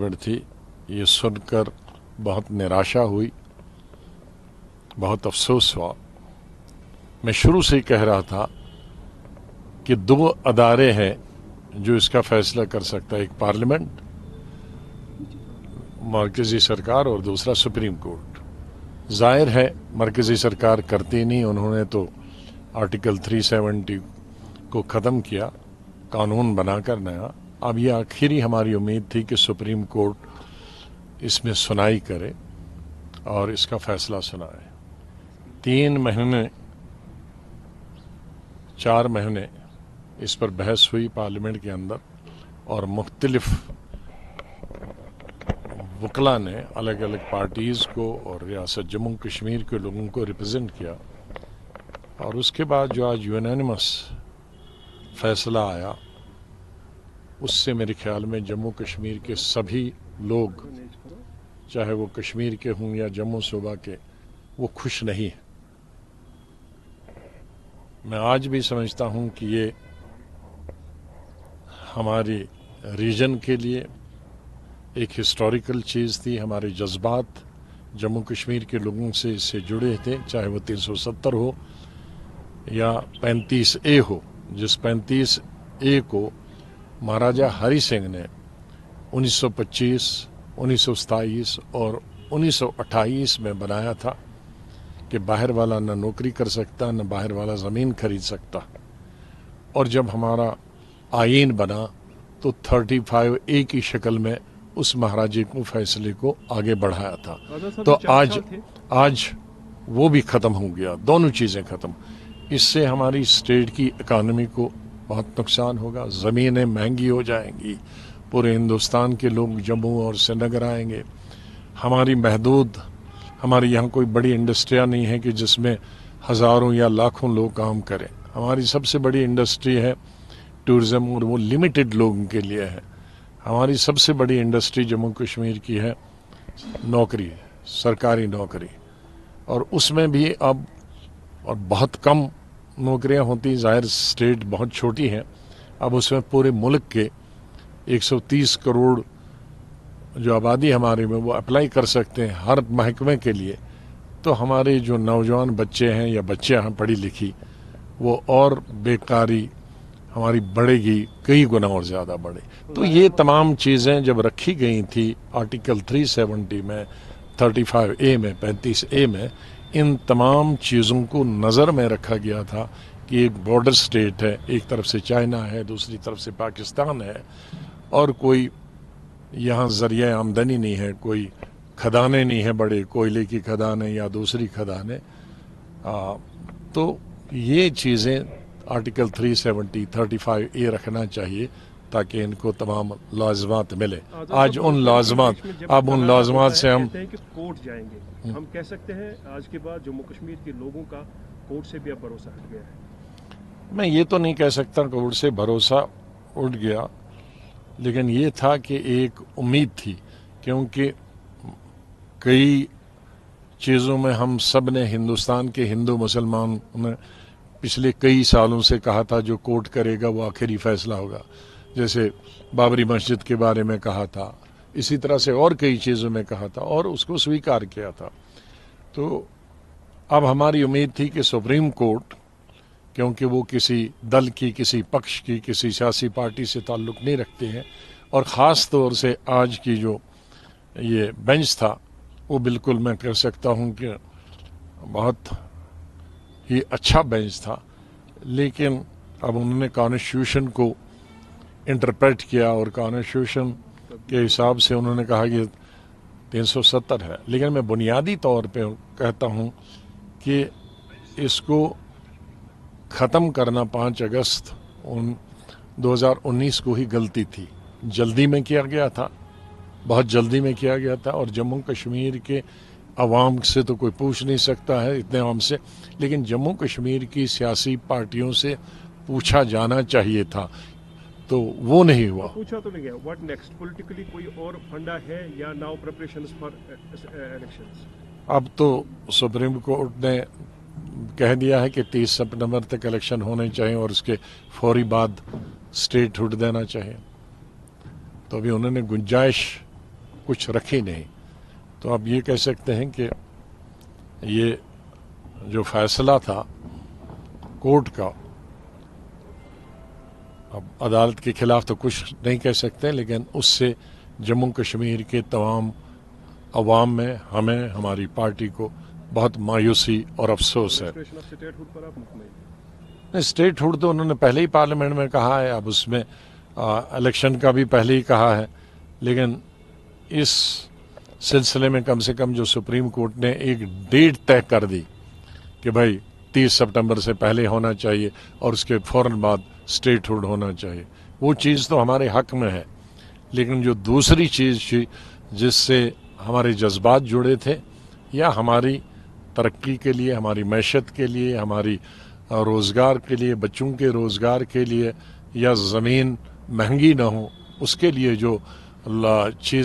Judgement थी, ये सुनकर बहुत निराशा हुई, बहुत अफसोस हुआ। मैं शुरू से ही कह रहा था कि दो अदारे हैं जो इसका फैसला कर सकता है, एक पार्लियामेंट, मरकजी सरकार, और दूसरा सुप्रीम कोर्ट। जाहिर है मरकजी सरकार करती नहीं, उन्होंने तो आर्टिकल 370 को ख़त्म किया, कानून बनाकर नया। अब ये आखिरी हमारी उम्मीद थी कि सुप्रीम कोर्ट इसमें सुनाई करे और इसका फैसला सुनाए। 3 महीने 4 महीने इस पर बहस हुई पार्लियामेंट के अंदर, और मुख्तलिफ वकला ने अलग अलग पार्टीज़ को और रियासत जम्मू कश्मीर के लोगों को रिप्रेजेंट किया, और उसके बाद जो आज यूनानिमस फैसला आया, उससे मेरे ख्याल में जम्मू कश्मीर के सभी लोग, चाहे वो कश्मीर के हों या जम्मू सूबा के, वो खुश नहीं है। मैं आज भी समझता हूं कि ये हमारे रीजन के लिए एक हिस्टोरिकल चीज़ थी। हमारे जज्बात जम्मू कश्मीर के लोगों से इससे जुड़े थे, चाहे वो 370 हो या 35A हो, जिस 35A को महाराजा हरि सिंह ने 1925, 1927 और 1928 में बनाया था कि बाहर वाला न नौकरी कर सकता, न बाहर वाला ज़मीन खरीद सकता। और जब हमारा आईन बना तो 35A की शक्ल में उस महाराजे को फैसले को आगे बढ़ाया था। तो आज वो भी ख़त्म हो गया, दोनों चीज़ें ख़त्म। इससे हमारी स्टेट की इकानमी को बहुत नुकसान होगा, ज़मीनें महंगी हो जाएंगी, पूरे हिंदुस्तान के लोग जम्मू और श्रीनगर आएंगे। हमारे यहाँ कोई बड़ी इंडस्ट्रियाँ नहीं है कि जिसमें हज़ारों या लाखों लोग काम करें। हमारी सबसे बड़ी इंडस्ट्री है टूरिज़्म, और वो लिमिटेड लोगों के लिए है। हमारी सबसे बड़ी इंडस्ट्री जम्मू कश्मीर की है नौकरी, सरकारी नौकरी, और उसमें भी अब और बहुत कम नौकरियां होती। ज़ाहिर स्टेट बहुत छोटी है, अब उसमें पूरे मुल्क के 130 करोड़ जो आबादी हमारे में, वो अप्लाई कर सकते हैं हर महकमे के लिए। तो हमारे जो नौजवान बच्चे हैं या बच्चियां हैं पढ़ी लिखी, वो और बेकारी हमारी बढ़ेगी, कई गुना और ज़्यादा बढ़े। तो ये तमाम चीज़ें जब रखी गई थी आर्टिकल 370 में, 35A में, 35A में, इन तमाम चीज़ों को नज़र में रखा गया था कि एक बॉर्डर स्टेट है, एक तरफ से चाइना है, दूसरी तरफ से पाकिस्तान है, और कोई यहाँ ज़रिया आमदनी नहीं है, कोई खदानें नहीं है, बड़े कोयले की खदानें या दूसरी खदानें। तो ये चीज़ें आर्टिकल 370, 35A रखना चाहिए ताकि इनको तमाम लाज़िमात मिले। आज उन लाज़िमात से हम कोर्ट जाएंगे, हम कह सकते हैं आज के बाद जम्मू कश्मीर के लोगों का कोर्ट से भी अब भरोसा हट गया है। मैं ये तो नहीं कह सकता कोर्ट से भरोसा उठ गया, लेकिन ये था कि एक उम्मीद थी, क्योंकि कई चीज़ों में हम सब ने, हिंदुस्तान के हिंदू मुसलमान ने पिछले कई सालों से कहा था जो कोर्ट करेगा वो आखिरी फैसला होगा। जैसे बाबरी मस्जिद के बारे में कहा था, इसी तरह से और कई चीज़ों में कहा था, और उसको स्वीकार किया था। तो अब हमारी उम्मीद थी कि सुप्रीम कोर्ट, क्योंकि वो किसी दल की, किसी पक्ष की, किसी सियासी पार्टी से ताल्लुक़ नहीं रखते हैं, और ख़ास तौर से आज की जो ये बेंच था, वो बिल्कुल मैं कह सकता हूँ कि बहुत ही अच्छा बेंच था। लेकिन अब उन्होंने कॉन्स्टिट्यूशन को इंटरप्रेट किया, और कॉन्स्टिट्यूशन के हिसाब से उन्होंने कहा कि 370 है। लेकिन मैं बुनियादी तौर पे कहता हूँ कि इसको ख़त्म करना 5 अगस्त 2019 को ही गलती थी। जल्दी में किया गया था, बहुत जल्दी में किया गया था, और जम्मू कश्मीर के अवाम से तो कोई पूछ नहीं सकता है इतने आम से, लेकिन जम्मू कश्मीर की सियासी पार्टियों से पूछा जाना चाहिए था, तो वो नहीं हुआ। पूछा तो नहीं गया। What next? पॉलिटिकली कोई और फंडा है या नाउ प्रिपरेशंस फॉर इलेक्शंस? अब तो सुप्रीम कोर्ट ने कह दिया है कि 30 सितंबर तक इलेक्शन होने चाहिए, और उसके फौरी बाद स्टेटहुड देना चाहिए। तो अभी उन्होंने गुंजाइश کچھ رکھی نہیں. تو اب یہ کہہ سکتے ہیں کہ یہ جو فیصلہ تھا کورٹ کا، اب عدالت کے خلاف تو کچھ نہیں کہہ سکتے، لیکن اس سے جموں کشمیر کے تمام عوام میں، ہمیں، ہماری پارٹی کو بہت مایوسی اور افسوس ہے. Restoration of statehood پر آپ مطمئن ہیں؟ اسٹیٹ ہوڈ تو انہوں نے پہلے ہی پارلیمنٹ میں کہا ہے، اب اس میں الیکشن کا بھی پہلے ہی کہا ہے، لیکن اس سلسلے میں کم سے کم جو سپریم کورٹ نے ایک ڈیٹ طے کر دی کہ بھائی 30 سپٹمبر سے پہلے ہونا چاہیے اور اس کے فوراً بعد اسٹیٹ ہوڈ ہونا چاہیے، وہ چیز تو ہمارے حق میں ہے. لیکن جو دوسری چیز تھی جس سے ہمارے جذبات جڑے تھے، یا ہماری ترقی کے لیے، ہماری معیشت کے لیے، ہماری روزگار کے لیے، بچوں کے روزگار کے لیے، یا زمین مہنگی نہ ہو، اس کے لیے جو چیزیں